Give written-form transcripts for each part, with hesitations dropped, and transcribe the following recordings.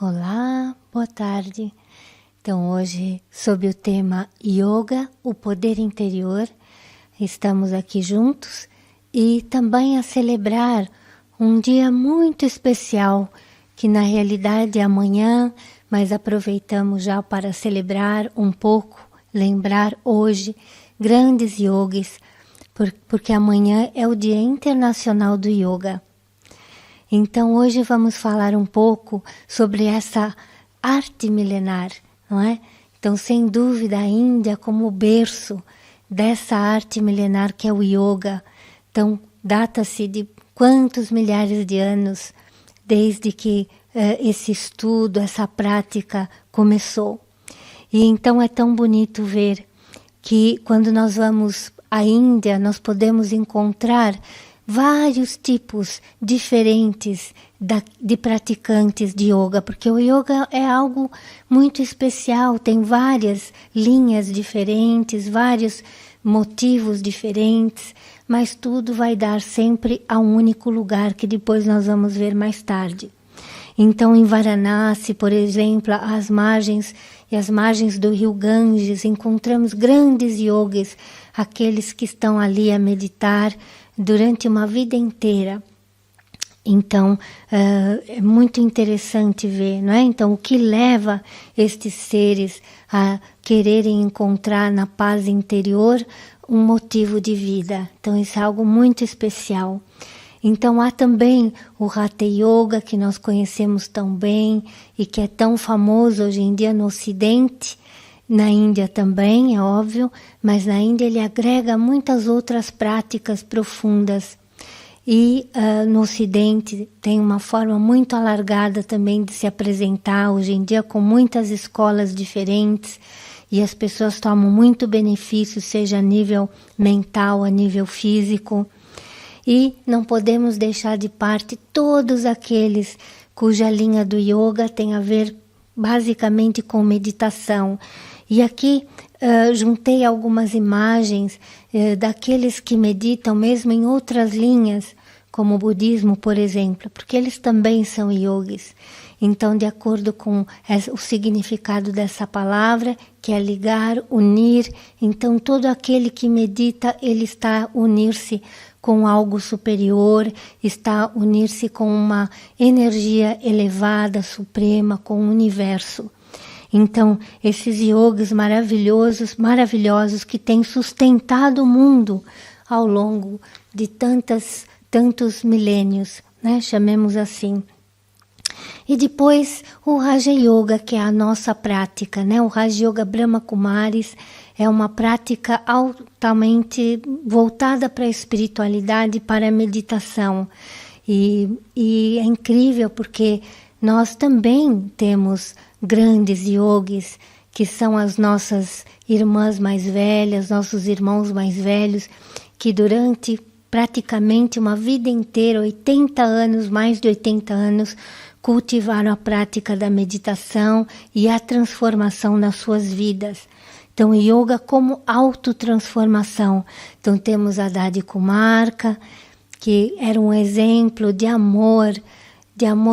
Olá, boa tarde. Então hoje, sob o tema Yoga, o poder interior, estamos aqui juntos e também a celebrar um dia muito especial, que na realidade é amanhã, mas aproveitamos já para celebrar um pouco, lembrar hoje grandes yogis, porque amanhã é o Dia Internacional do Yoga. Então hoje vamos falar um pouco sobre essa arte milenar, não é? Então, sem dúvida, a Índia como berço dessa arte milenar que é o yoga. Então, data-se de quantos milhares de anos desde que esse estudo, essa prática começou. E então é tão bonito ver que quando nós vamos à Índia, nós podemos encontrar vários tipos diferentes de praticantes de yoga, porque o yoga é algo muito especial, tem várias linhas diferentes, vários motivos diferentes, mas tudo vai dar sempre a um único lugar que depois nós vamos ver mais tarde. Então, em Varanasi, por exemplo, às margens do rio Ganges, encontramos grandes yogis, aqueles que estão ali a meditar durante uma vida inteira. Então, é muito interessante ver, não é? Então, o que leva estes seres a quererem encontrar na paz interior um motivo de vida. Então, isso é algo muito especial. Então, há também o Hatha Yoga, que nós conhecemos tão bem e que é tão famoso hoje em dia no Ocidente, na Índia também, é óbvio, mas na Índia ele agrega muitas outras práticas profundas. E no Ocidente tem uma forma muito alargada também de se apresentar, hoje em dia com muitas escolas diferentes, e as pessoas tomam muito benefício, seja a nível mental, a nível físico. E não podemos deixar de parte todos aqueles cuja linha do yoga tem a ver basicamente com meditação. E aqui juntei algumas imagens daqueles que meditam mesmo em outras linhas, como o budismo, por exemplo, porque eles também são yogis. Então, de acordo com o significado dessa palavra, que é ligar, unir, então todo aquele que medita, ele está a unir-se com algo superior, está a unir-se com uma energia elevada, suprema, com o universo. Então, esses yogis maravilhosos que têm sustentado o mundo ao longo de tantos milênios, né? Chamemos assim. E depois o Raja Yoga, que é a nossa prática, né? O Raja Yoga Brahma Kumaris é uma prática altamente voltada para a espiritualidade, para a meditação. E é incrível porque nós também temos grandes yogis, que são as nossas irmãs mais velhas, nossos irmãos mais velhos, que durante praticamente uma vida inteira, 80 anos, mais de 80 anos, cultivaram a prática da meditação e a transformação nas suas vidas. Então, yoga como autotransformação. Então, temos a Dadi Kumarka, que era um exemplo de amor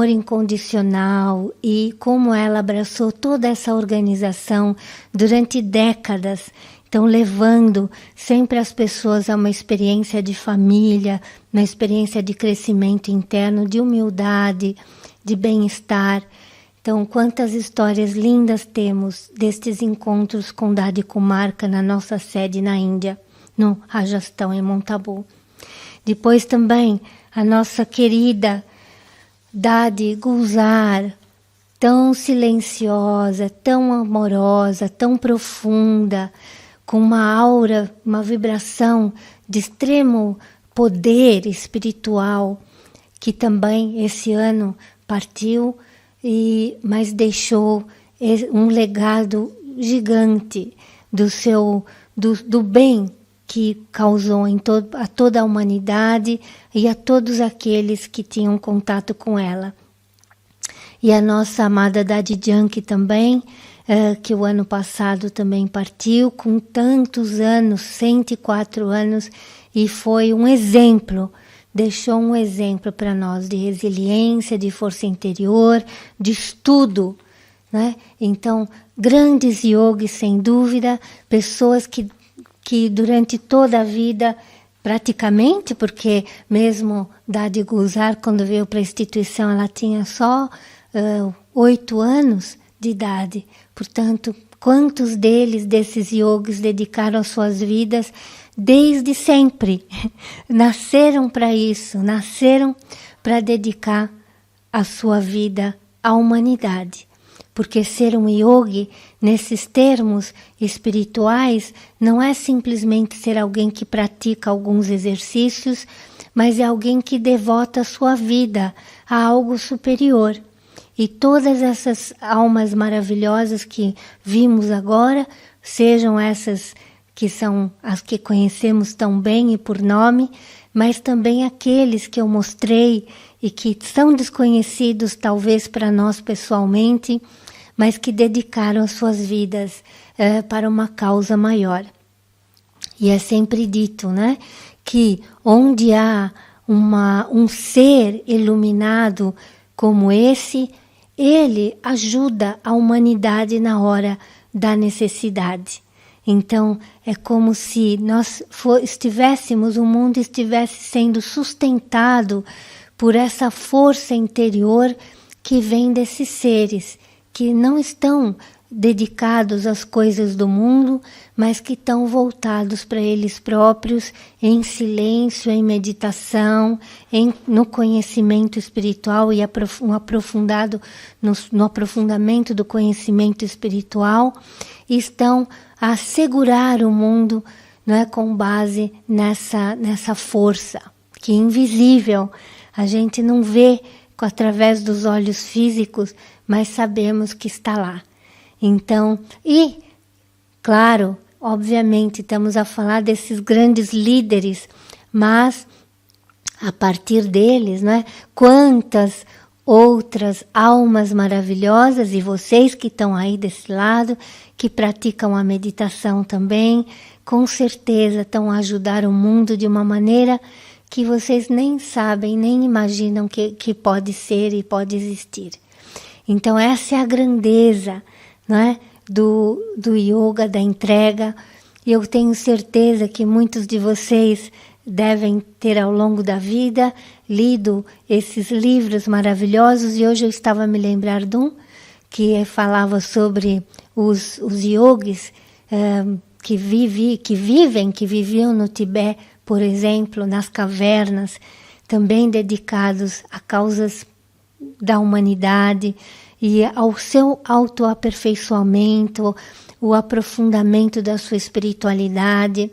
incondicional, e como ela abraçou toda essa organização durante décadas. Então, levando sempre as pessoas a uma experiência de família, uma experiência de crescimento interno, de humildade, de bem-estar. Então, quantas histórias lindas temos destes encontros com Dadi Kumarka na nossa sede na Índia, no Rajastão, em Mount Abu. Depois também a nossa querida Dadi Gulzar, tão silenciosa, tão amorosa, tão profunda, com uma aura, uma vibração de extremo poder espiritual, que também esse ano partiu, mas deixou um legado gigante do bem que causou a toda a humanidade e a todos aqueles que tinham contato com ela. E a nossa amada Dadi Janki também, que o ano passado também partiu, com tantos anos, 104 anos, e foi um exemplo, deixou um exemplo para nós de resiliência, de força interior, de estudo, né? Então, grandes yogis, sem dúvida, pessoas que durante toda a vida, praticamente, porque mesmo Dadi Gulzar, quando veio para a instituição, ela tinha só 8 anos de idade. Portanto, quantos desses yogis, dedicaram suas vidas desde sempre? Nasceram para isso, nasceram para dedicar a sua vida à humanidade. Porque ser um yogi, nesses termos espirituais, não é simplesmente ser alguém que pratica alguns exercícios, mas é alguém que devota a sua vida a algo superior. E todas essas almas maravilhosas que vimos agora, sejam essas que são as que conhecemos tão bem e por nome, mas também aqueles que eu mostrei e que são desconhecidos talvez para nós pessoalmente, mas que dedicaram suas vidas para uma causa maior. E é sempre dito, né, que onde há um ser iluminado como esse, ele ajuda a humanidade na hora da necessidade. Então, é como se o mundo estivesse sendo sustentado por essa força interior que vem desses seres, que não estão dedicados às coisas do mundo, mas que estão voltados para eles próprios, em silêncio, em meditação, no conhecimento espiritual e no aprofundamento do conhecimento espiritual, estão a assegurar o mundo, não é, com base nessa força que é invisível. A gente não vê através dos olhos físicos, mas sabemos que está lá. Então, e, claro, obviamente estamos a falar desses grandes líderes, mas a partir deles, né, quantas outras almas maravilhosas, e vocês que estão aí desse lado, que praticam a meditação também, com certeza estão a ajudar o mundo de uma maneira que vocês nem sabem, nem imaginam que pode ser e pode existir. Então essa é a grandeza, não é, do yoga, da entrega. E eu tenho certeza que muitos de vocês devem ter ao longo da vida lido esses livros maravilhosos, e hoje eu estava a me lembrar de um que falava sobre os yogis que viviam no Tibete, por exemplo, nas cavernas, também dedicados a causas da humanidade e ao seu autoaperfeiçoamento, o aprofundamento da sua espiritualidade.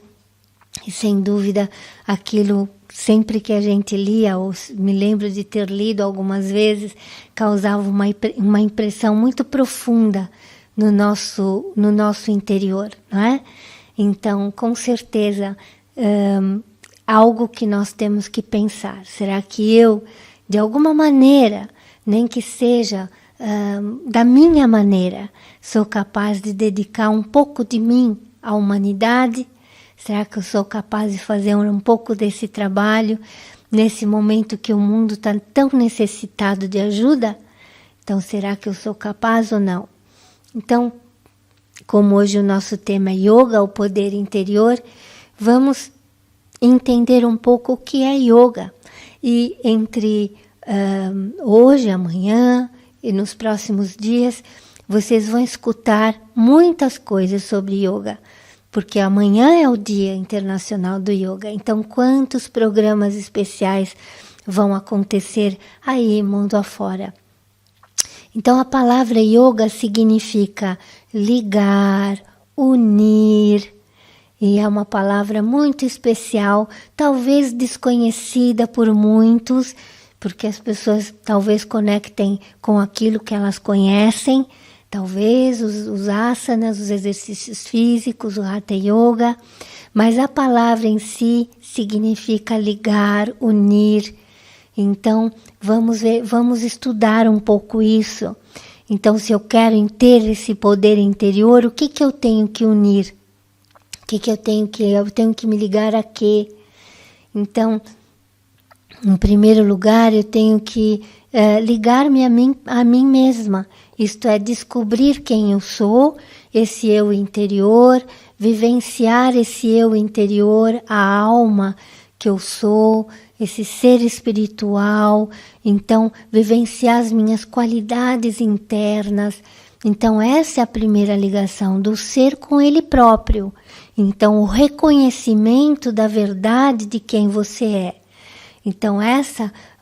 E sem dúvida, aquilo, sempre que a gente lia, ou me lembro de ter lido algumas vezes, causava uma impressão muito profunda no nosso interior, não é? Então, com certeza, algo que nós temos que pensar. Será que eu, de alguma maneira, nem que seja da minha maneira, sou capaz de dedicar um pouco de mim à humanidade? Será que eu sou capaz de fazer um pouco desse trabalho nesse momento que o mundo está tão necessitado de ajuda? Então, será que eu sou capaz ou não? Então, como hoje o nosso tema é Yoga, o poder interior, vamos entender um pouco o que é Yoga. E entre hoje, amanhã e nos próximos dias, vocês vão escutar muitas coisas sobre Yoga, porque amanhã é o Dia Internacional do Yoga. Então, quantos programas especiais vão acontecer aí, mundo afora? Então, a palavra yoga significa ligar, unir, e é uma palavra muito especial, talvez desconhecida por muitos, porque as pessoas talvez conectem com aquilo que elas conhecem, talvez os asanas, os exercícios físicos, o Hatha Yoga, mas a palavra em si significa ligar, unir. Então, vamos estudar um pouco isso. Então, se eu quero ter esse poder interior, o que eu tenho que unir? Eu tenho que me ligar a quê? Então, em primeiro lugar, eu tenho que ligar-me a mim mesma. Isto é, descobrir quem eu sou, esse eu interior, vivenciar esse eu interior, a alma que eu sou, esse ser espiritual. Então, vivenciar as minhas qualidades internas. Então, essa é a primeira ligação do ser com ele próprio. Então, o reconhecimento da verdade de quem você é. Então,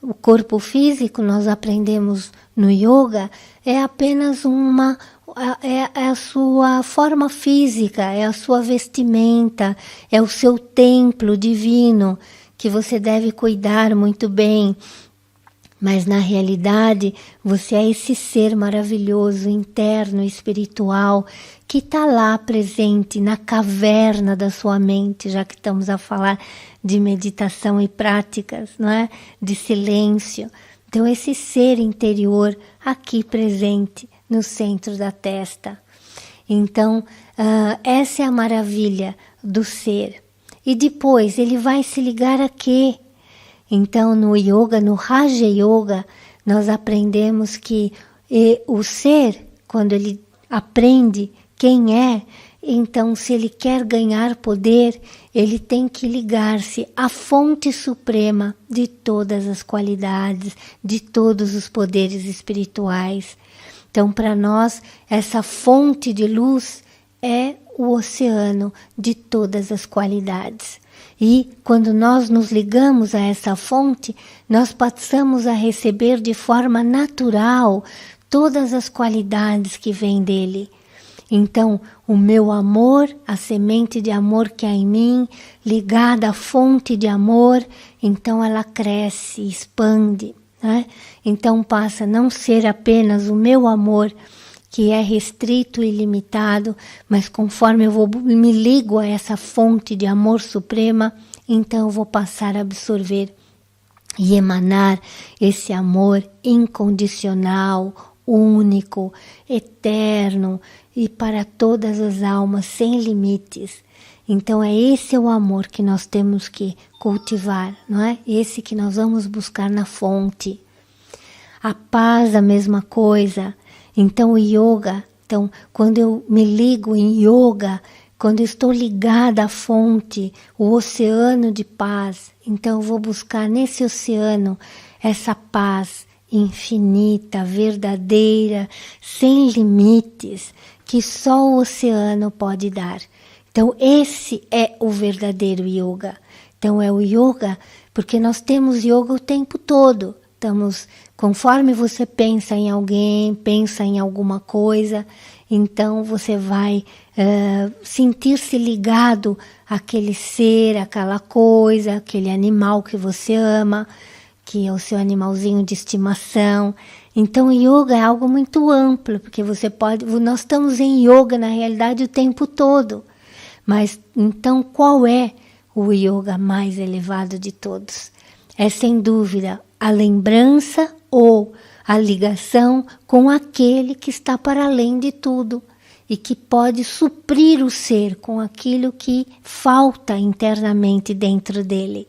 o corpo físico, nós aprendemos no yoga, é apenas é a sua forma física, é a sua vestimenta, é o seu templo divino, que você deve cuidar muito bem. Mas na realidade, você é esse ser maravilhoso, interno, espiritual, que está lá presente na caverna da sua mente, já que estamos a falar de meditação e práticas, não é? De silêncio. Então, esse ser interior aqui presente no centro da testa. Então, essa é a maravilha do ser. E depois ele vai se ligar a quê? Então no yoga, no Raja Yoga, nós aprendemos que o ser, quando ele aprende quem é, então se ele quer ganhar poder, ele tem que ligar-se à fonte suprema de todas as qualidades, de todos os poderes espirituais. Então, para nós, essa fonte de luz é o oceano de todas as qualidades. E quando nós nos ligamos a essa fonte, nós passamos a receber de forma natural todas as qualidades que vêm dele. Então, o meu amor, a semente de amor que há em mim, ligada à fonte de amor, então ela cresce, expande, né? Então passa a não ser apenas o meu amor, que é restrito e limitado, mas conforme eu me ligo a essa fonte de amor suprema, então eu vou passar a absorver e emanar esse amor incondicional, único, eterno e para todas as almas, sem limites. Então esse é o amor que nós temos que cultivar, não é? Esse que nós vamos buscar na fonte. A paz, a mesma coisa. Então o yoga, então quando eu me ligo em yoga, quando eu estou ligada à fonte, o oceano de paz, então eu vou buscar nesse oceano essa paz infinita, verdadeira, sem limites, que só o oceano pode dar. Então esse é o verdadeiro yoga. Então é o yoga, porque nós temos yoga o tempo todo. Estamos, conforme você pensa em alguém, pensa em alguma coisa, então você vai sentir-se ligado àquele ser, àquela coisa, àquele animal que você ama, que é o seu animalzinho de estimação. Então, yoga é algo muito amplo, porque nós estamos em yoga na realidade o tempo todo. Mas então, qual é o yoga mais elevado de todos? É sem dúvida a lembrança ou a ligação com aquele que está para além de tudo e que pode suprir o ser com aquilo que falta internamente dentro dele.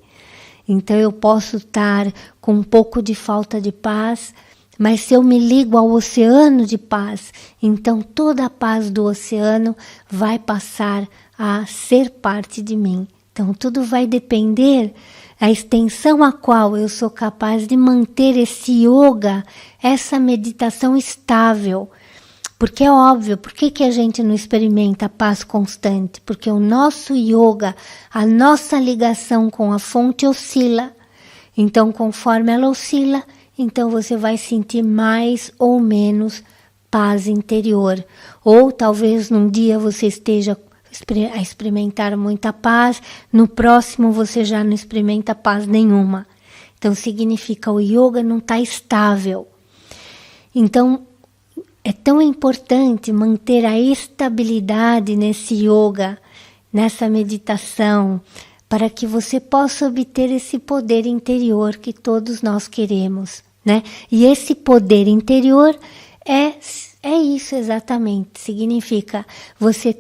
Então eu posso estar com um pouco de falta de paz, mas se eu me ligo ao oceano de paz, então toda a paz do oceano vai passar a ser parte de mim. Então tudo vai depender a extensão a qual eu sou capaz de manter esse yoga, essa meditação estável. Porque é óbvio, por que a gente não experimenta a paz constante? Porque o nosso yoga, a nossa ligação com a fonte oscila. Então, conforme ela oscila, então você vai sentir mais ou menos paz interior. Ou talvez num dia você esteja a experimentar muita paz, no próximo você já não experimenta paz nenhuma. Então significa o yoga não está estável. Então é tão importante manter a estabilidade nesse yoga, nessa meditação, para que você possa obter esse poder interior que todos nós queremos, né? E esse poder interior é isso exatamente, significa você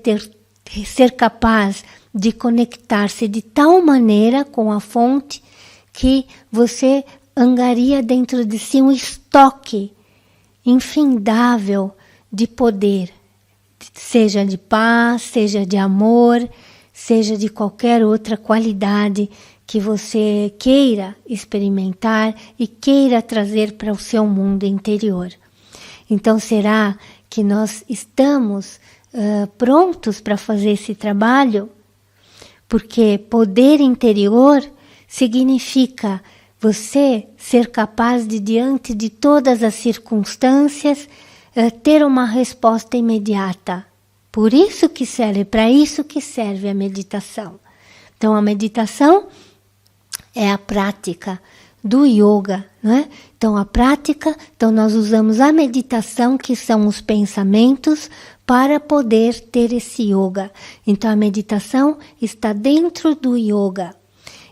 ser capaz de conectar-se de tal maneira com a fonte que você angaria dentro de si um estoque infindável de poder, seja de paz, seja de amor, seja de qualquer outra qualidade que você queira experimentar e queira trazer para o seu mundo interior. Então, será que nós estamos prontos para fazer esse trabalho? Porque poder interior significa você ser capaz de, diante de todas as circunstâncias, ter uma resposta imediata. Por isso que serve, para isso que serve a meditação. Então, a meditação é a prática do yoga, não é? Então, a prática, então nós usamos a meditação, que são os pensamentos, para poder ter esse yoga. Então, a meditação está dentro do yoga.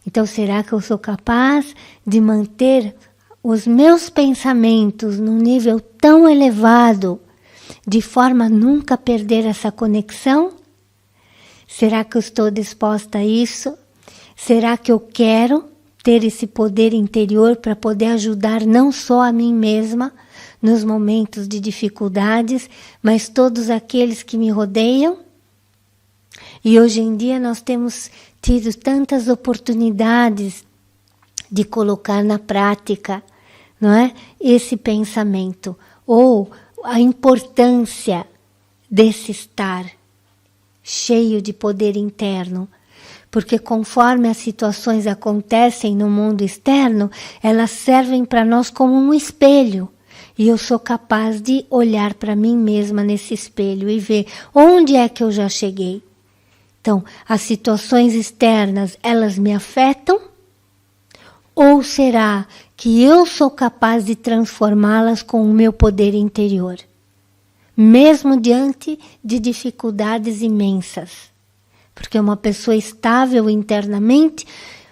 Então, será que eu sou capaz de manter os meus pensamentos num nível tão elevado, de forma a nunca perder essa conexão? Será que eu estou disposta a isso? Será que eu quero ter esse poder interior para poder ajudar não só a mim mesma nos momentos de dificuldades, mas todos aqueles que me rodeiam? E hoje em dia nós temos tido tantas oportunidades de colocar na prática, não é? Esse pensamento, ou a importância desse estar cheio de poder interno, porque conforme as situações acontecem no mundo externo, elas servem para nós como um espelho, e eu sou capaz de olhar para mim mesma nesse espelho e ver onde é que eu já cheguei. Então, as situações externas, elas me afetam? Ou será que eu sou capaz de transformá-las com o meu poder interior? Mesmo diante de dificuldades imensas. Porque uma pessoa estável internamente,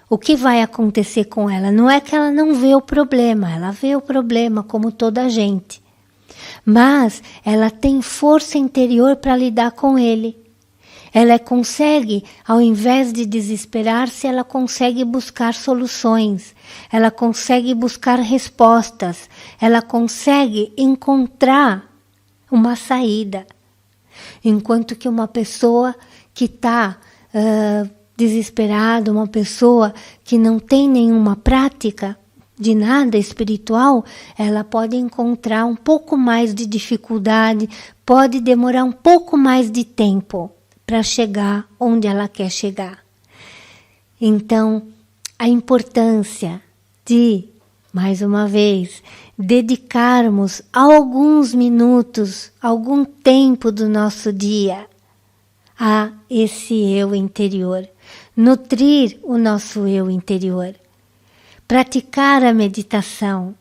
o que vai acontecer com ela? Não é que ela não vê o problema, ela vê o problema como toda a gente. Mas ela tem força interior para lidar com ele. Ela consegue, ao invés de desesperar-se, ela consegue buscar soluções, ela consegue buscar respostas, ela consegue encontrar uma saída. Enquanto que uma pessoa que está desesperada, uma pessoa que não tem nenhuma prática de nada espiritual, ela pode encontrar um pouco mais de dificuldade, pode demorar um pouco mais de tempo para chegar onde ela quer chegar. Então, a importância de, mais uma vez, dedicarmos alguns minutos, algum tempo do nosso dia a esse eu interior, nutrir o nosso eu interior, praticar a meditação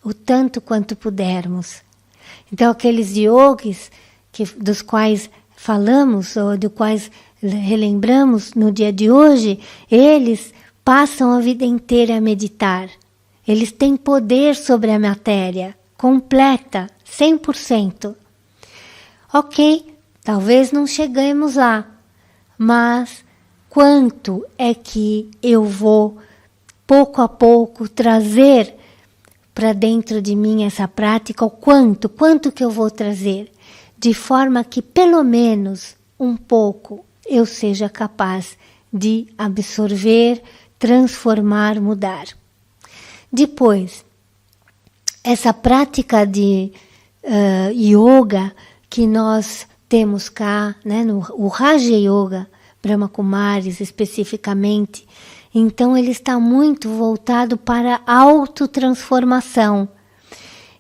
o tanto quanto pudermos. Então, aqueles yogis dos quais falamos, ou de quais relembramos no dia de hoje, eles passam a vida inteira a meditar. Eles têm poder sobre a matéria, completa, 100%. Ok, talvez não cheguemos lá, mas quanto é que eu vou, pouco a pouco, trazer para dentro de mim essa prática? O quanto que eu vou trazer? De forma que, pelo menos, um pouco eu seja capaz de absorver, transformar, mudar. Depois, essa prática de yoga que nós temos cá, né, o Raja Yoga, Brahma Kumaris especificamente, então ele está muito voltado para a autotransformação.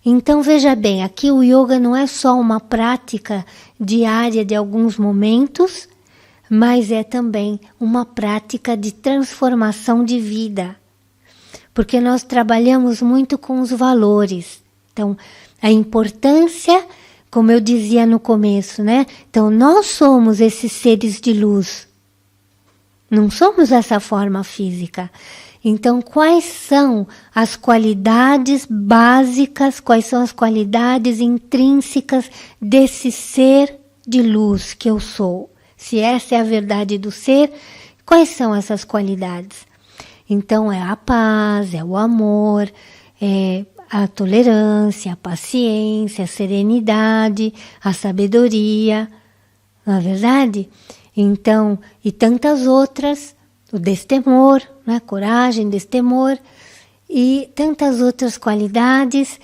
Então veja bem, aqui o yoga não é só uma prática diária de alguns momentos, mas é também uma prática de transformação de vida. Porque nós trabalhamos muito com os valores. Então, a importância, como eu dizia no começo, né? Então, nós somos esses seres de luz. Não somos essa forma física. Então, quais são as qualidades básicas, quais são as qualidades intrínsecas desse ser de luz que eu sou? Se essa é a verdade do ser, quais são essas qualidades? Então, é a paz, é o amor, é a tolerância, a paciência, a serenidade, a sabedoria, não é verdade? Então, e tantas outras, o destemor, né? Coragem, destemor e tantas outras qualidades.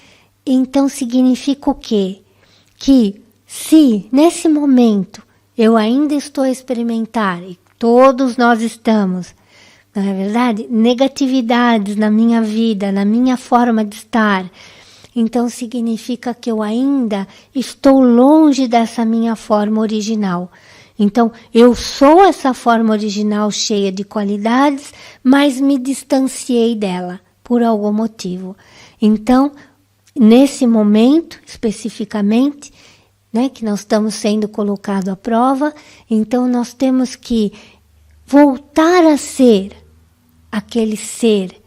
Então significa o quê? Que se nesse momento eu ainda estou a experimentar, e todos nós estamos, não é verdade? Negatividades na minha vida, na minha forma de estar, então significa que eu ainda estou longe dessa minha forma original. Então, eu sou essa forma original cheia de qualidades, mas me distanciei dela por algum motivo. Então, nesse momento, especificamente, né, que nós estamos sendo colocados à prova, então nós temos que voltar a ser aquele ser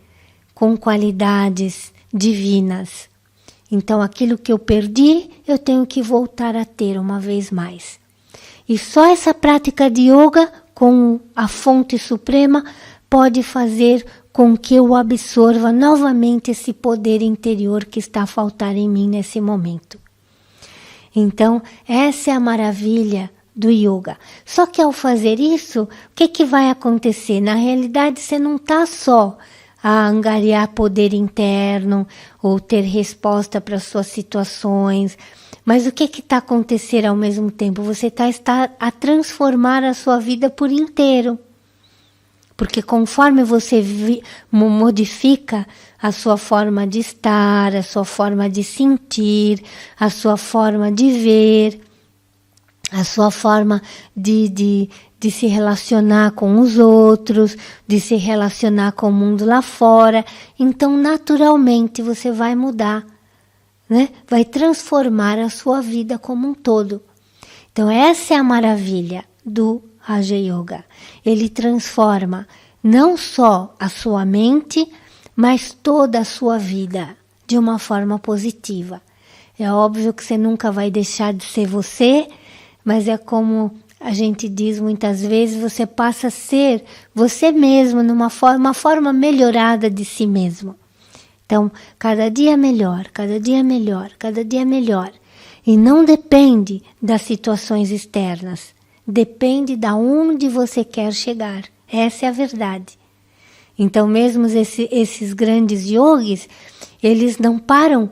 com qualidades divinas. Então, aquilo que eu perdi, eu tenho que voltar a ter uma vez mais. E só essa prática de yoga com a fonte suprema pode fazer com que eu absorva novamente esse poder interior que está a faltar em mim nesse momento. Então, essa é a maravilha do yoga. Só que ao fazer isso, o que vai acontecer? Na realidade, você não está só a angariar poder interno ou ter resposta para suas situações, mas o que está acontecendo ao mesmo tempo? Você está a transformar a sua vida por inteiro. Porque conforme você modifica a sua forma de estar, a sua forma de sentir, a sua forma de ver, a sua forma de se relacionar com os outros, de se relacionar com o mundo lá fora, então naturalmente você vai mudar, né? Vai transformar a sua vida como um todo. Então essa é a maravilha do Raja Yoga. Ele transforma não só a sua mente, mas toda a sua vida de uma forma positiva. É óbvio que você nunca vai deixar de ser você, mas é como a gente diz muitas vezes, você passa a ser você mesmo numa forma melhorada de si mesmo. Então, cada dia melhor, cada dia melhor, cada dia melhor. E não depende das situações externas. Depende de onde você quer chegar. Essa é a verdade. Então, mesmo esses grandes yogis, eles não param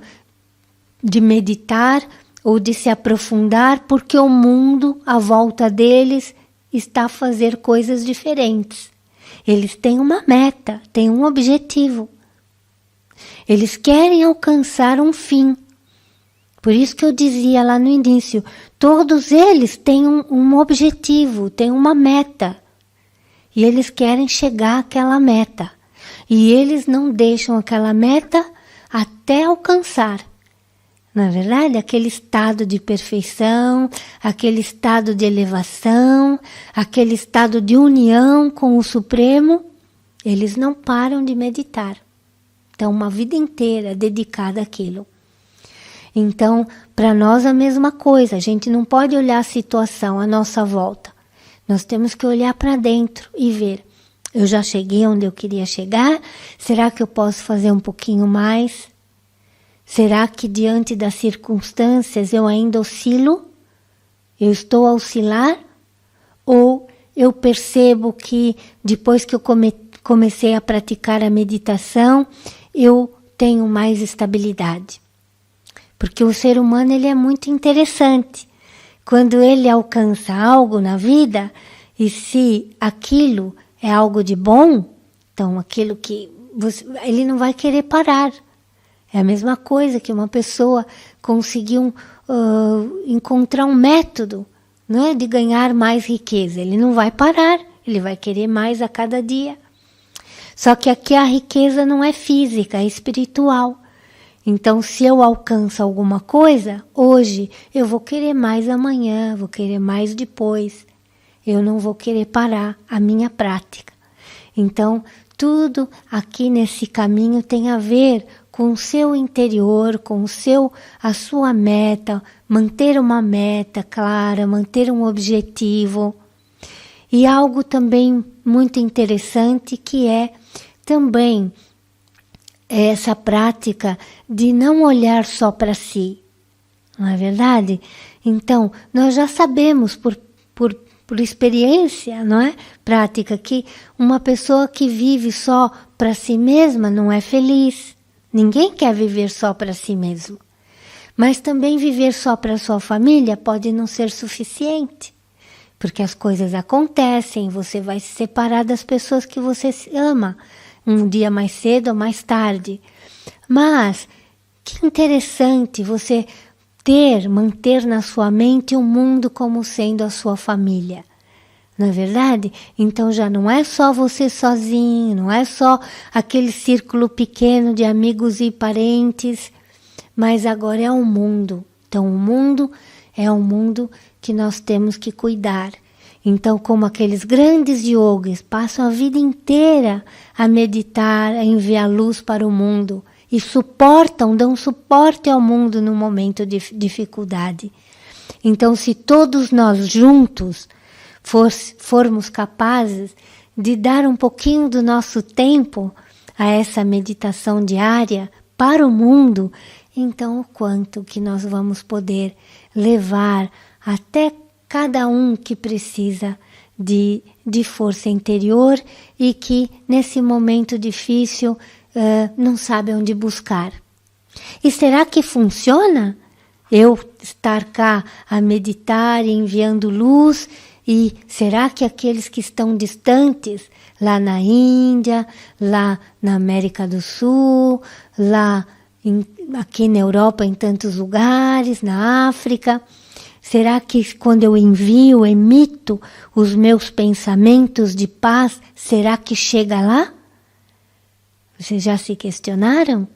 de meditar ou de se aprofundar porque o mundo à volta deles está a fazer coisas diferentes. Eles têm uma meta, têm um objetivo. Eles querem alcançar um fim. Por isso que eu dizia lá no início, todos eles têm um objetivo, têm uma meta. E eles querem chegar àquela meta. E eles não deixam aquela meta até alcançar. Na verdade, aquele estado de perfeição, aquele estado de elevação, aquele estado de união com o Supremo, eles não param de meditar. Então, uma vida inteira dedicada àquilo. Então, para nós a mesma coisa, a gente não pode olhar a situação à nossa volta. Nós temos que olhar para dentro e ver, eu já cheguei onde eu queria chegar? Será que eu posso fazer um pouquinho mais? Será que diante das circunstâncias eu ainda oscilo? Eu estou a oscilar? Ou eu percebo que depois que eu comecei a praticar a meditação, eu tenho mais estabilidade? Porque o ser humano ele é muito interessante. Quando ele alcança algo na vida, e se aquilo é algo de bom, então aquilo que ele não vai querer parar. É a mesma coisa que uma pessoa conseguiu encontrar um método, né, de ganhar mais riqueza. Ele não vai parar, ele vai querer mais a cada dia. Só que aqui a riqueza não é física, é espiritual. Então, se eu alcanço alguma coisa, hoje eu vou querer mais amanhã, vou querer mais depois. Eu não vou querer parar a minha prática. Então, tudo aqui nesse caminho tem a ver com o seu interior, com a sua meta, manter uma meta clara, manter um objetivo. E algo também muito interessante que é também essa prática de não olhar só para si, não é verdade? Então, nós já sabemos por experiência, não é? Prática, que uma pessoa que vive só para si mesma não é feliz. Ninguém quer viver só para si mesmo. Mas também viver só para sua família pode não ser suficiente. Porque as coisas acontecem, você vai se separar das pessoas que você ama, um dia mais cedo ou mais tarde. Mas que interessante você manter na sua mente o mundo como sendo a sua família. Não é verdade? Então já não é só você sozinho, não é só aquele círculo pequeno de amigos e parentes, mas agora é o mundo. Então o mundo é um mundo que nós temos que cuidar. Então, como aqueles grandes yogis passam a vida inteira a meditar, a enviar luz para o mundo e dão suporte ao mundo no momento de dificuldade. Então, se todos nós juntos formos capazes de dar um pouquinho do nosso tempo a essa meditação diária para o mundo, então o quanto que nós vamos poder levar até cada um que precisa de força interior e que nesse momento difícil não sabe onde buscar. E será que funciona? Eu estar cá a meditar, enviando luz, e será que aqueles que estão distantes, lá na Índia, lá na América do Sul, aqui na Europa, em tantos lugares, na África, será que quando eu envio, emito os meus pensamentos de paz, será que chega lá? Vocês já se questionaram?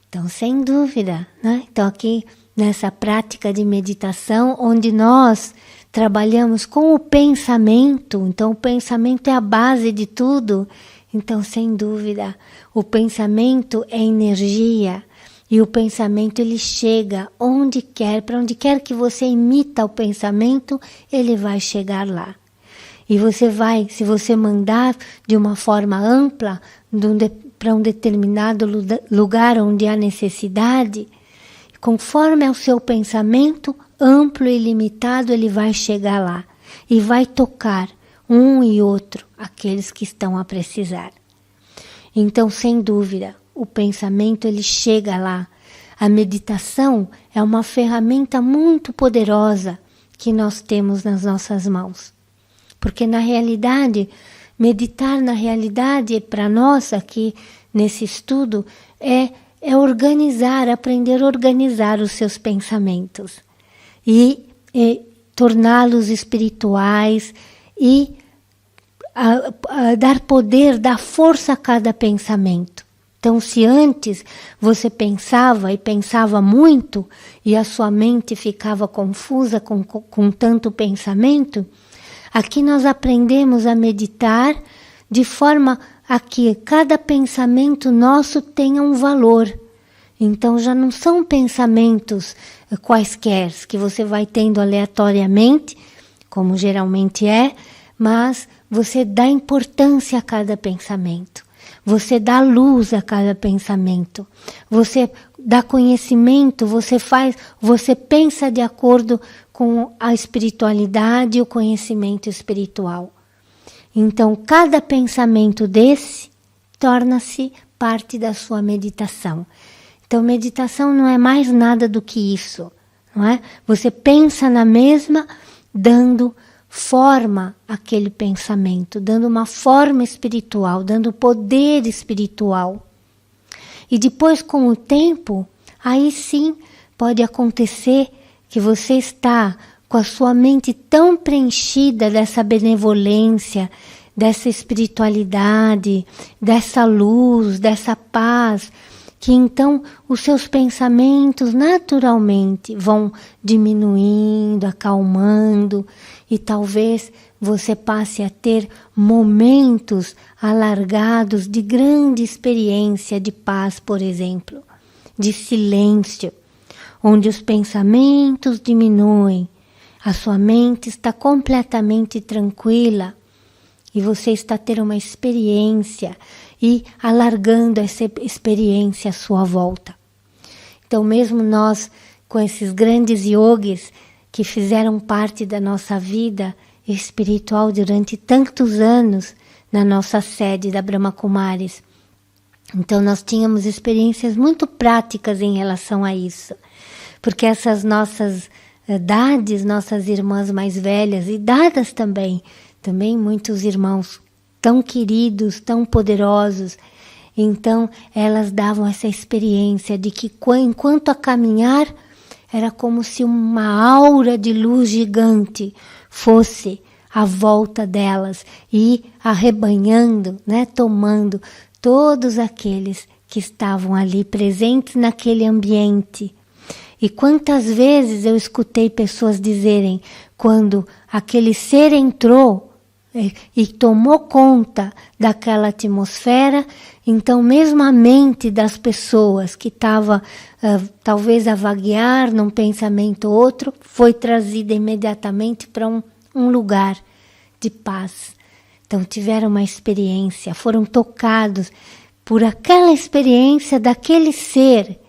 Então, sem dúvida, né? Então, aqui nessa prática de meditação, onde nós trabalhamos com o pensamento, então o pensamento é a base de tudo, então, sem dúvida, o pensamento é energia, e o pensamento ele chega onde quer, para onde quer que você emita o pensamento, ele vai chegar lá. E você vai, se você mandar de uma forma ampla, para um determinado lugar onde há necessidade, conforme é o seu pensamento amplo e limitado, ele vai chegar lá e vai tocar um e outro, aqueles que estão a precisar. Então, sem dúvida, o pensamento ele chega lá. A meditação é uma ferramenta muito poderosa que nós temos nas nossas mãos. Porque na realidade, meditar na realidade, para nós aqui nesse estudo, é organizar, aprender a organizar os seus pensamentos e torná-los espirituais e dar poder, dar força a cada pensamento. Então, se antes você pensava e pensava muito e a sua mente ficava confusa com tanto pensamento, aqui nós aprendemos a meditar de forma a que cada pensamento nosso tenha um valor. Então já não são pensamentos quaisquer que você vai tendo aleatoriamente, como geralmente é, mas você dá importância a cada pensamento. Você dá luz a cada pensamento. Você dá conhecimento, você pensa de acordo com a espiritualidade e o conhecimento espiritual. Então, cada pensamento desse torna-se parte da sua meditação. Então, meditação não é mais nada do que isso, não é? Você pensa na mesma, dando forma àquele pensamento, dando uma forma espiritual, dando poder espiritual. E depois, com o tempo, aí sim pode acontecer que você está com a sua mente tão preenchida dessa benevolência, dessa espiritualidade, dessa luz, dessa paz, que então os seus pensamentos naturalmente vão diminuindo, acalmando, e talvez você passe a ter momentos alargados de grande experiência de paz, por exemplo, de silêncio, onde os pensamentos diminuem, a sua mente está completamente tranquila e você está tendo uma experiência e alargando essa experiência à sua volta. Então, mesmo nós, com esses grandes yogis que fizeram parte da nossa vida espiritual durante tantos anos na nossa sede da Brahma Kumaris, então nós tínhamos experiências muito práticas em relação a isso, porque essas nossas dades, nossas irmãs mais velhas e dadas também muitos irmãos tão queridos, tão poderosos, então elas davam essa experiência de que enquanto a caminhar era como se uma aura de luz gigante fosse à volta delas e arrebanhando, né, tomando todos aqueles que estavam ali presentes naquele ambiente. E quantas vezes eu escutei pessoas dizerem, quando aquele ser entrou e tomou conta daquela atmosfera, então mesmo a mente das pessoas que estava talvez a vaguear num pensamento ou outro, foi trazida imediatamente para um lugar de paz. Então tiveram uma experiência, foram tocados por aquela experiência daquele ser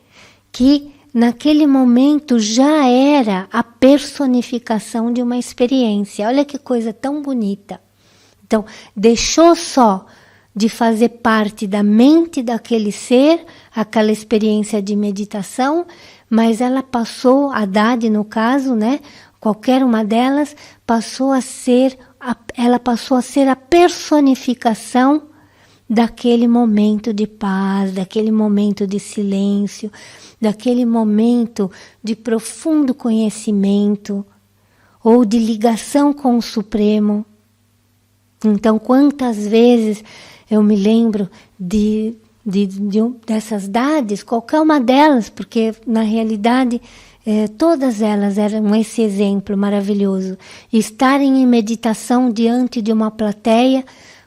que naquele momento já era a personificação de uma experiência. Olha que coisa tão bonita. Então, deixou só de fazer parte da mente daquele ser, aquela experiência de meditação, mas ela passou, a Haddad no caso, né? Qualquer uma delas, ela passou a ser a personificação daquele momento de paz, daquele momento de silêncio, daquele momento de profundo conhecimento ou de ligação com o Supremo. Então, quantas vezes eu me lembro dessas dades, qualquer uma delas, porque na realidade todas elas eram esse exemplo maravilhoso. Estarem em meditação diante de uma plateia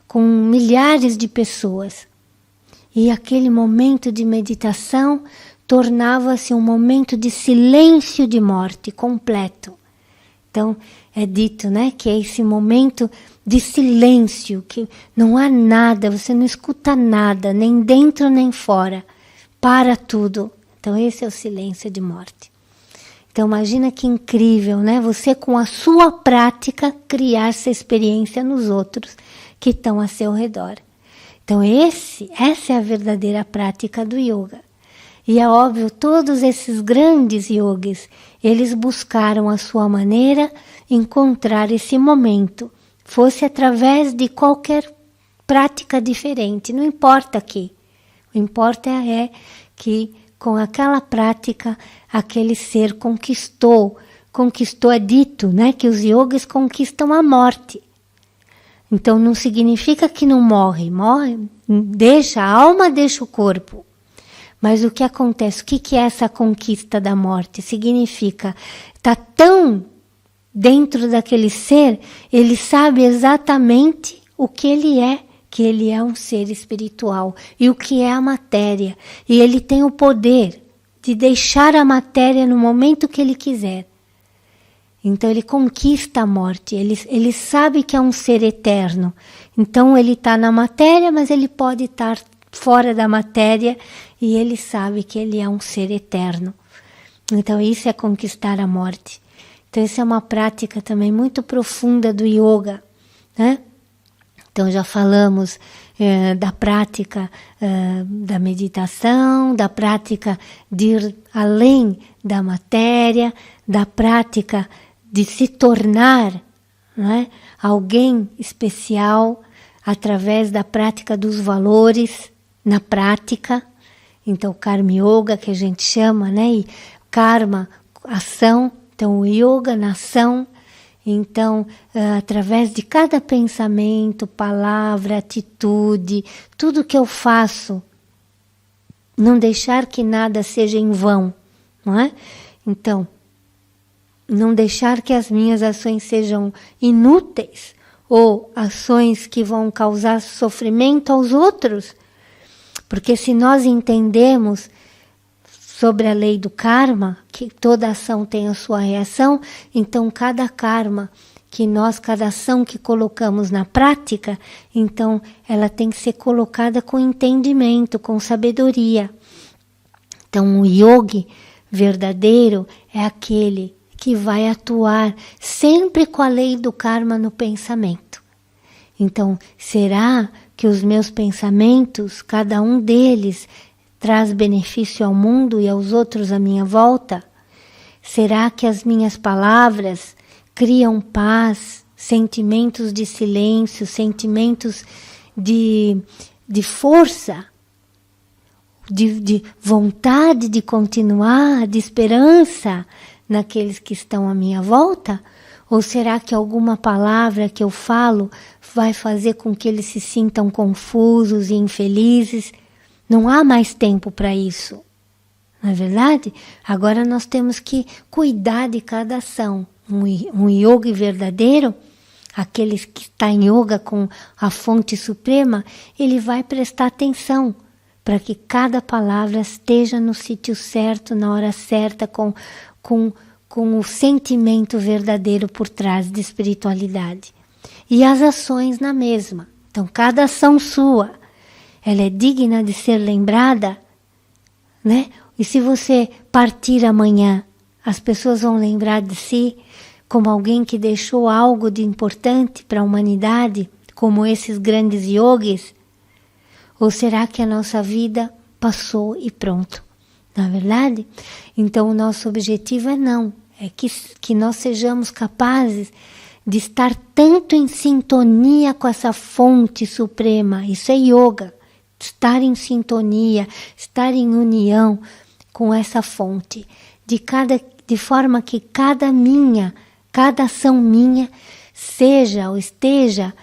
com milhares de pessoas. E aquele momento de meditação tornava-se um momento de silêncio de morte completo. Então, é dito, né, que é esse momento de silêncio, que não há nada, você não escuta nada, nem dentro nem fora, para tudo. Então, esse é o silêncio de morte. Então, imagina que incrível, né? Você com a sua prática criar essa experiência nos outros que estão a seu redor. Então, essa é a verdadeira prática do yoga. E é óbvio, todos esses grandes yogis, eles buscaram a sua maneira encontrar esse momento, fosse através de qualquer prática diferente, não importa aqui. O importa é que com aquela prática, aquele ser conquistou, é dito, né, que os yogis conquistam a morte. Então não significa que não morre, a alma deixa o corpo. Mas o que acontece? O que é essa conquista da morte? Significa, está tão dentro daquele ser, ele sabe exatamente o que ele é um ser espiritual e o que é a matéria. E ele tem o poder de deixar a matéria no momento que ele quiser. Então ele conquista a morte, ele sabe que é um ser eterno. Então ele está na matéria, mas ele pode estar fora da matéria e ele sabe que ele é um ser eterno. Então isso é conquistar a morte. Então isso é uma prática também muito profunda do yoga, né? Então já falamos da prática da meditação, da prática de ir além da matéria, da prática de se tornar, né, alguém especial através da prática dos valores na prática. Então Karma Yoga que a gente chama, né, e Karma, ação, então o Yoga na ação. Então, através de cada pensamento, palavra, atitude, tudo que eu faço, não deixar que nada seja em vão, não é? Então, não deixar que as minhas ações sejam inúteis ou ações que vão causar sofrimento aos outros. Porque se nós entendemos sobre a lei do karma, que toda ação tem a sua reação, então cada karma cada ação que colocamos na prática, então ela tem que ser colocada com entendimento, com sabedoria. Então o yogi verdadeiro é aquele que vai atuar sempre com a lei do karma no pensamento. Então, será que os meus pensamentos, cada um deles, traz benefício ao mundo e aos outros à minha volta? Será que as minhas palavras criam paz, sentimentos de silêncio, sentimentos de força, de vontade de continuar, de esperança naqueles que estão à minha volta? Ou será que alguma palavra que eu falo vai fazer com que eles se sintam confusos e infelizes? Não há mais tempo para isso, não é verdade? Agora nós temos que cuidar de cada ação. Um yogi verdadeiro, aquele que está em yoga com a fonte suprema, ele vai prestar atenção para que cada palavra esteja no sítio certo, na hora certa, com o sentimento verdadeiro por trás de espiritualidade. e as ações na mesma. Então, cada ação sua, ela é digna de ser lembrada, né? E se você partir amanhã, as pessoas vão lembrar de si como alguém que deixou algo de importante para a humanidade, como esses grandes yogis? Ou será que a nossa vida passou e pronto? Não é verdade? Então, o nosso objetivo é que nós sejamos capazes de estar tanto em sintonia com essa fonte suprema. Isso é yoga. Estar em sintonia, estar em união com essa fonte. De forma que cada ação minha seja ou esteja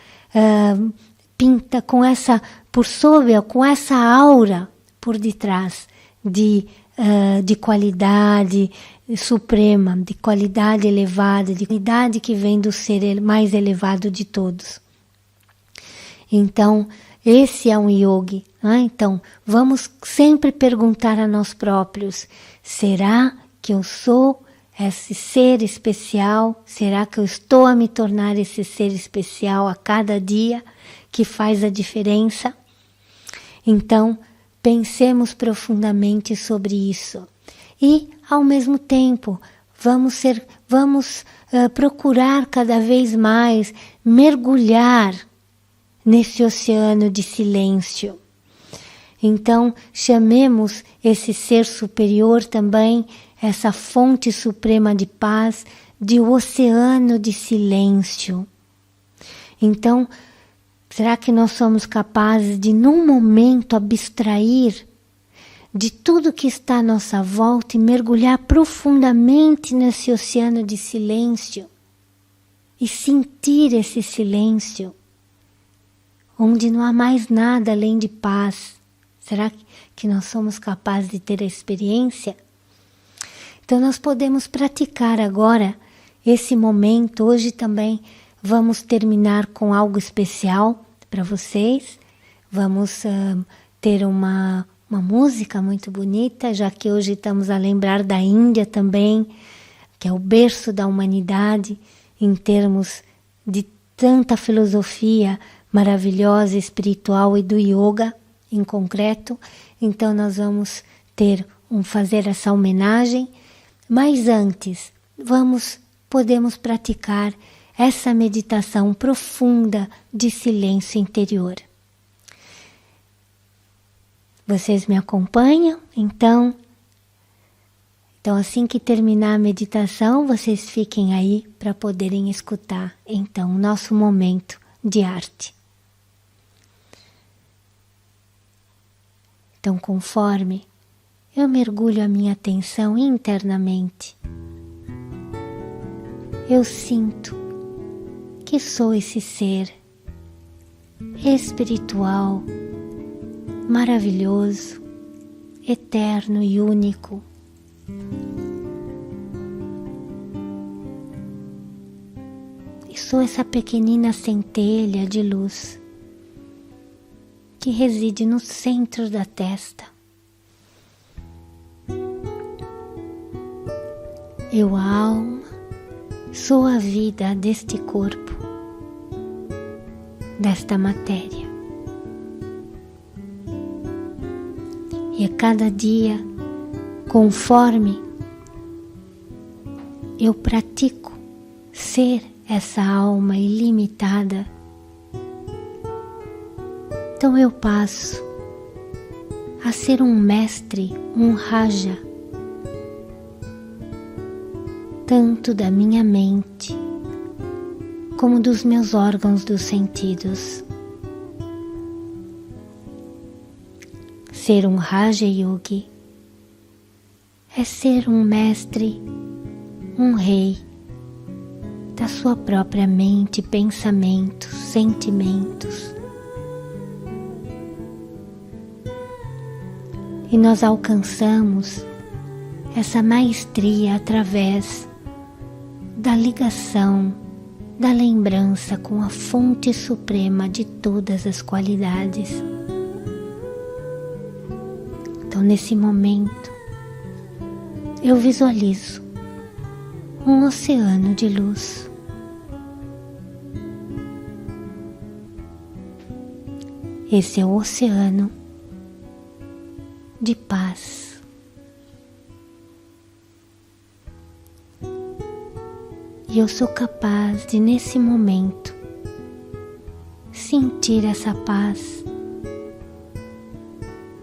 pinta com essa, por sobre, com essa aura por detrás de qualidade suprema, de qualidade elevada, de qualidade que vem do ser mais elevado de todos. Então, esse é um yogi. Então, vamos sempre perguntar a nós próprios, será que eu sou esse ser especial? Será que eu estou a me tornar esse ser especial a cada dia que faz a diferença? Então, pensemos profundamente sobre isso. E, ao mesmo tempo, vamos procurar cada vez mais mergulhar nesse oceano de silêncio. Então, chamemos esse ser superior também, essa fonte suprema de paz, de oceano de silêncio. Então, será que nós somos capazes de, num momento, abstrair de tudo que está à nossa volta e mergulhar profundamente nesse oceano de silêncio e sentir esse silêncio, onde não há mais nada além de paz? Será que nós somos capazes de ter a experiência? Então nós podemos praticar agora esse momento. Hoje também vamos terminar com algo especial para vocês. Vamos ter uma música muito bonita, já que hoje estamos a lembrar da Índia também, que é o berço da humanidade em termos de tanta filosofia maravilhosa, espiritual e do yoga em concreto. Então nós vamos fazer essa homenagem, mas antes podemos praticar essa meditação profunda de silêncio interior. Vocês me acompanham? Então assim que terminar a meditação, vocês fiquem aí para poderem escutar então o nosso momento de arte. Então, conforme eu mergulho a minha atenção internamente, eu sinto que sou esse ser espiritual, maravilhoso, eterno e único. E sou essa pequenina centelha de luz que reside no centro da testa. Eu, a alma, sou a vida deste corpo, desta matéria. E a cada dia, conforme eu pratico ser essa alma ilimitada, então eu passo a ser um mestre, um raja, tanto da minha mente como dos meus órgãos dos sentidos. Ser um Raja Yogi é ser um mestre, um rei da sua própria mente, pensamentos, sentimentos. E nós alcançamos essa maestria através da ligação, da lembrança com a fonte suprema de todas as qualidades. Então, nesse momento, eu visualizo um oceano de luz. Esse é o oceano de paz. E eu sou capaz de, nesse momento, sentir essa paz,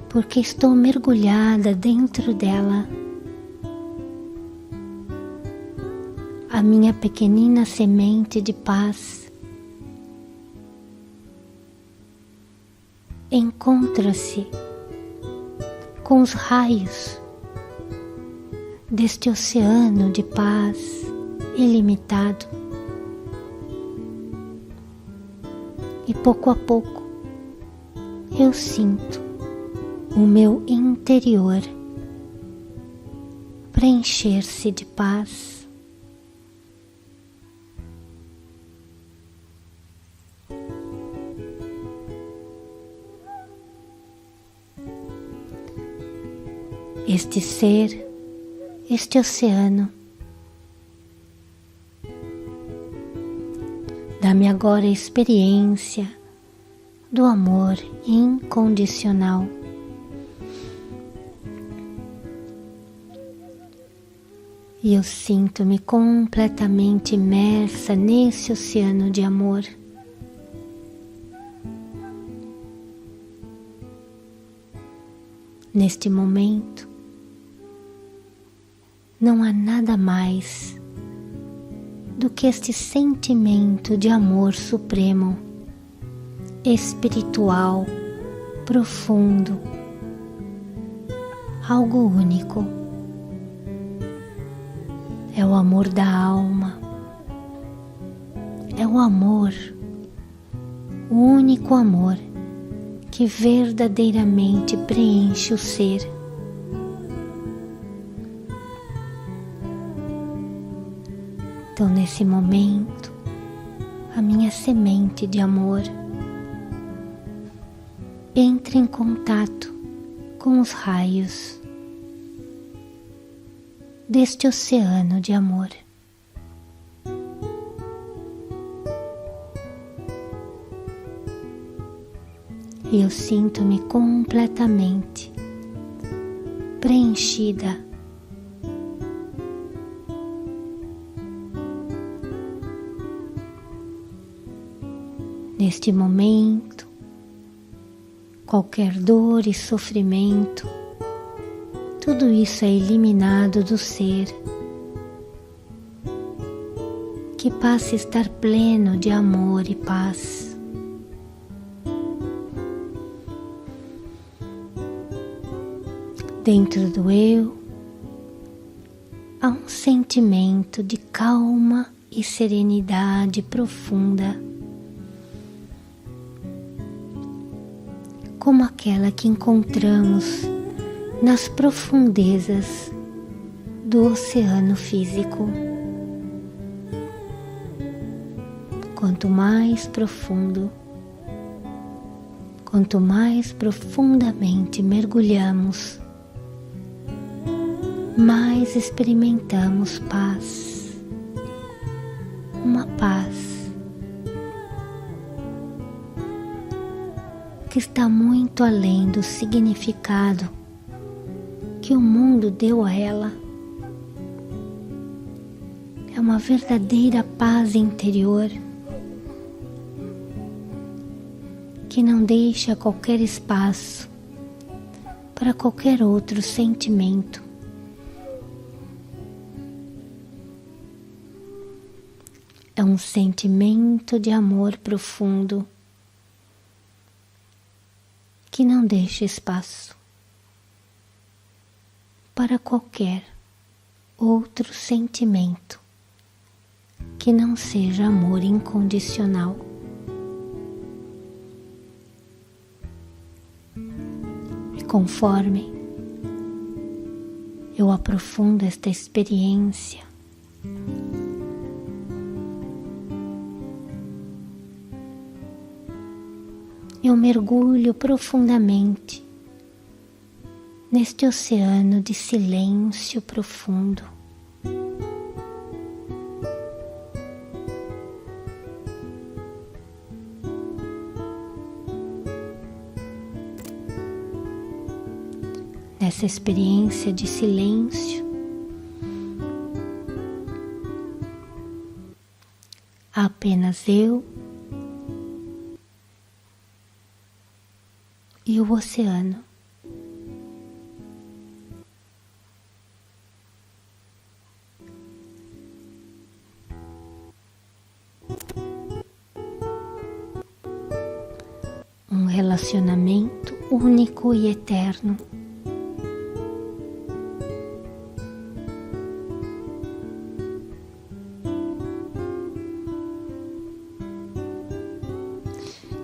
porque estou mergulhada dentro dela. A minha pequenina semente de paz encontra-se com os raios deste oceano de paz ilimitado. E pouco a pouco eu sinto o meu interior preencher-se de paz. Este ser, este oceano, dá-me agora a experiência do amor incondicional. E eu sinto-me completamente imersa nesse oceano de amor. Neste momento, não há nada mais do que este sentimento de amor supremo, espiritual, profundo, algo único. É o amor da alma, é o amor, o único amor que verdadeiramente preenche o ser. Então, nesse momento, a minha semente de amor entra em contato com os raios deste oceano de amor. E eu sinto-me completamente preenchida neste momento. Qualquer dor e sofrimento, tudo isso é eliminado do ser, que passa a estar pleno de amor e paz. Dentro do eu, há um sentimento de calma e serenidade profunda, como aquela que encontramos nas profundezas do oceano físico. Quanto mais profundo, quanto mais profundamente mergulhamos, mais experimentamos paz, uma paz que está muito além do significado que o mundo deu a ela. É uma verdadeira paz interior que não deixa qualquer espaço para qualquer outro sentimento. É um sentimento de amor profundo que não deixa espaço para qualquer outro sentimento que não seja amor incondicional. E conforme eu aprofundo esta experiência, eu mergulho profundamente neste oceano de silêncio profundo. essa experiência de silêncio. Apenas eu e o oceano. Um relacionamento único e eterno.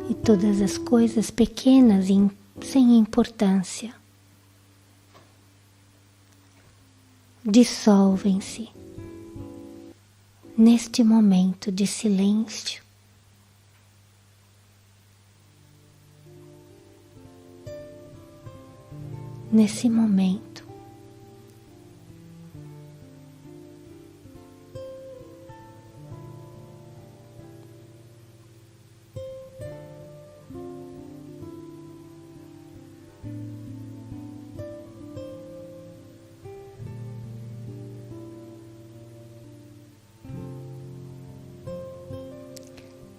E todas as coisas pequenas e sem importância dissolvem-se neste momento de silêncio. Nesse momento,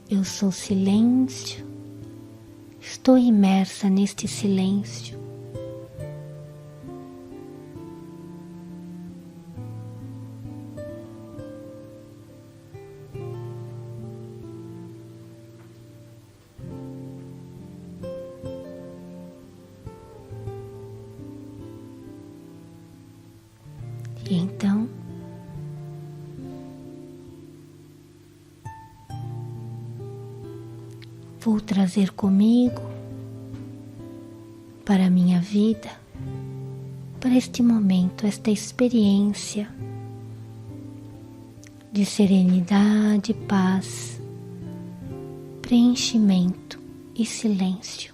eu sou silêncio, estou imersa neste silêncio. E então, vou trazer comigo para a minha vida, para este momento, esta experiência de serenidade, paz, preenchimento e silêncio.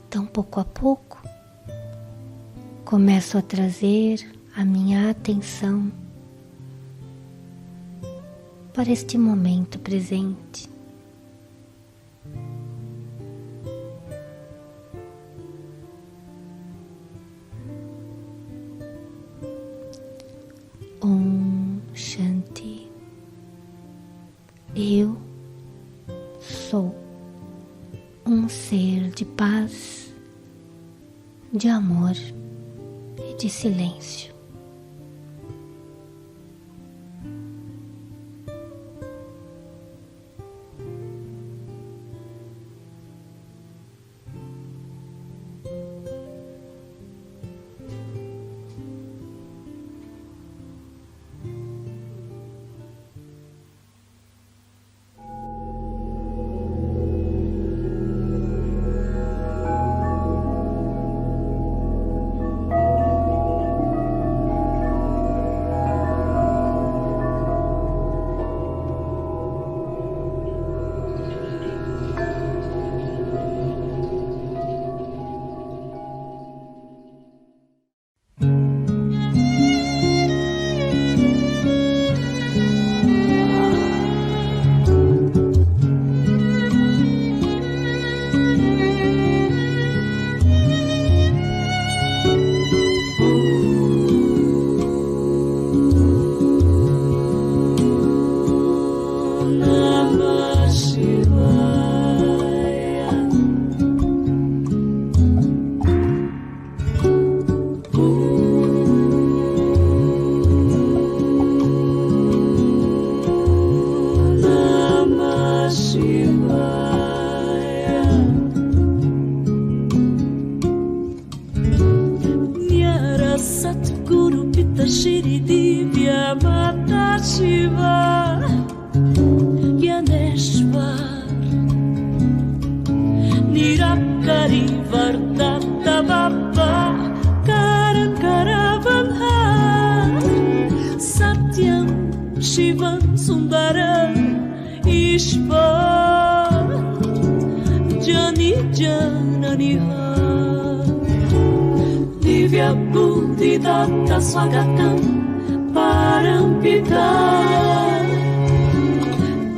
Então, pouco a pouco, começo a trazer a minha atenção para este momento presente. Shanti. Eu sou um ser de paz, de amor e de silêncio. Buddhidatta Swagatam Parampita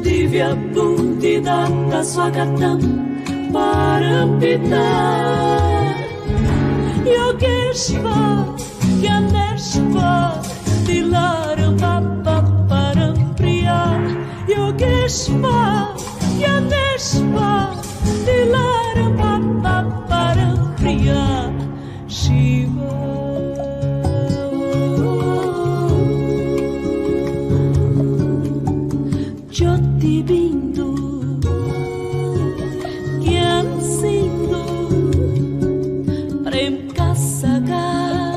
Divya Buddhidatta Swagatam Parampita Yogeshwar, Gyaneshwar, Dilaram Paparam Priya. Yogeshwar, Gyaneshwar, Dilaram Paparam Priya. Shiva. Jyoti Bindu, Gyan Sindhu, Prem Kasagar,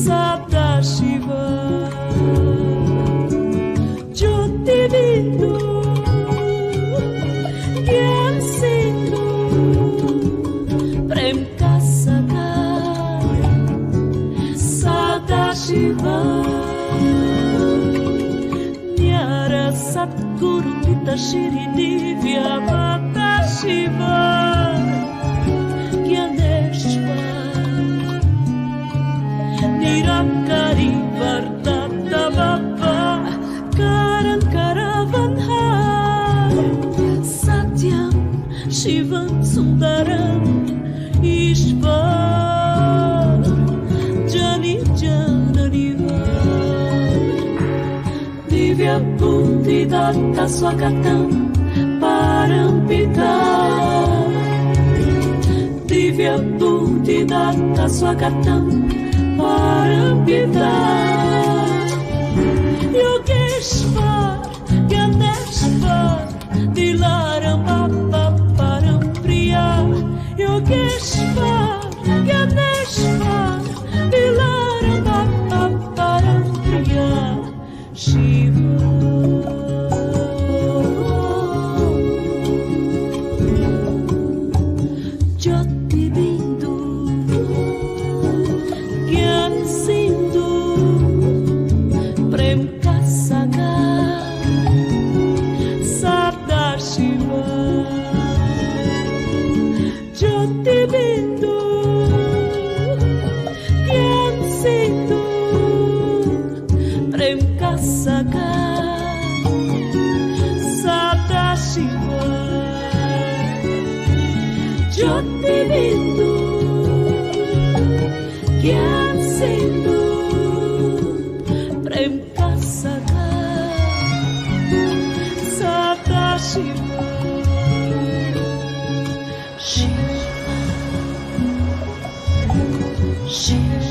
Sadashiva. Jyoti Bindu, Gyan Sindhu, Prem Kasagar, Sadashiva. Satguru Pita Shri Divya Mata Shiva Gyaneshwar Nirakari Vardata Baba Karan Karavanhar Satyam Shivam Sundaram Ishvar Jani Jananiva Divya Buddhi Datta Swagatam Parampita Divya Buddhi Datta Swagatam Parampita Yogeshwar Gyaneshwar Dilaram Paparam Priya Yogeshwar Gyaneshwar Dilaram Paparam Priya Shiva. Jyoti Bindu, Gyan Sindhu, Prem Kasagar, Sadashiva. Jyoti Bindu, Gyan Sindhu, Prem Kasagar, Sadashiva. Jyoti Bindu, Gyan Sindhu, Prem Kasagar, Sadashiva. Shiva, Shiva.